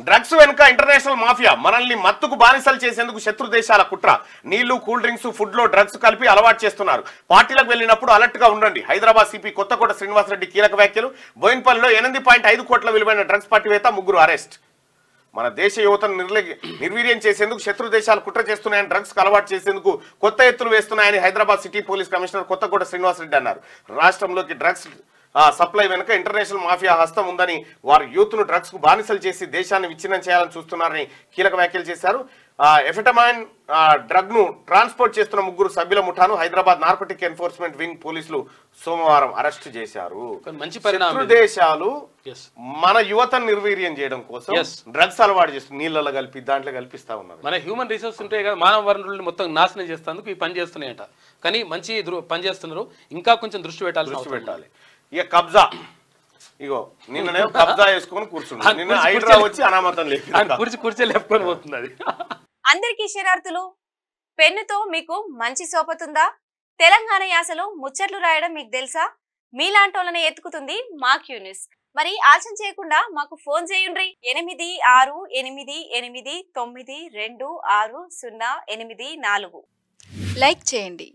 Drugs వెనుక international mafia మనల్ని మత్తుకు బానిసలు చేసేందుకు శత్రు దేశాల కుట్ర. నీళ్లు, కూల్ డ్రింక్స్, ఫుడ్ లో డ్రగ్స్ కలిపి అలవాటు చేస్తున్నారు. పార్టీలకు వెళ్ళినప్పుడు అలర్ట్ గా ఉండండి. హైదరాబాద్ సిపి కొత్తకోట శ్రీనివాసరెడ్డి కీలక వ్యాఖ్యలు. బోయిన్పల్లిలో 8.5 కోట్ల విలువైన డ్రగ్స్ పార్టీవేత్త, 3 అరెస్ట్. మన దేశ యువతను నిర్వీర్యం చేసేందుకు శత్రు దేశాలు కుట్ర చేస్తున్నాయని, డ్రగ్స్ అలవాటు చేసేందుకు కొత్త ఎత్తులు వేస్తున్నాయని Hyderabad city police commissioner Kottakota Srinivasa Reddy అన్నారు. రాష్ట్రంలోకి డ్రగ్స్ సప్లై వెనుక ఇంటర్నేషనల్ మాఫియా హస్తం ఉందని, వారు యూత్ ను డ్రగ్స్ కు బానిసలు చేసి దేశాన్ని విచ్ఛిన్నం చేయాలని చూస్తున్నారని కీలక వ్యాఖ్యలు చేశారు. ఎఫెటమైన్ డ్రగ్ ను ట్రాన్స్పోర్ట్ చేస్తున్న 3 సభ్యుల ముఠాను హైదరాబాద్ నార్కోటిక్ ఎన్ఫోర్స్మెంట్ వింగ్ పోలీసులు సోమవారం అరెస్ట్ చేశారు. శత్రు దేశాలు మన యువతను నిర్వీర్యం చేయడం కోసం డ్రగ్స్ అలవాటు చేస్తుంది. నీళ్ళలో కలిపి దాంట్లో కల్పిస్తా ఉన్నారు. మన హ్యూమన్ రిసోర్స్ ఉంటాయి కదా, మానవ వనరులను మొత్తం నాశనం చేస్తేందుకు ఈ పని చేస్తున్నాయట. కానీ మంచి పని చేస్తున్నారు, ఇంకా కొంచెం దృష్టి పెట్టాలి. ఇక కబ్జా, ఇగో నిన్న కబ్జా చేసుకొని కూర్చుంది. నిన్న హైడ్రా వచ్చి అనామతం కుర్చీ లేపుకొని పోతుంది. అది అందరికీ శరార్థులు. పెన్నుతో మీకు మంచి సోపతుందా? తెలంగాణ యాసలో ముచ్చట్లు రాయడం మీకు తెలుసా? మీలాంటోళ్ళని ఎత్తుకుతుంది మా క్యూ న్యూస్. మరి ఆలస్యం చేయకుండా మాకు ఫోన్ చేయండి. 8688892608. లైక్ చేయండి.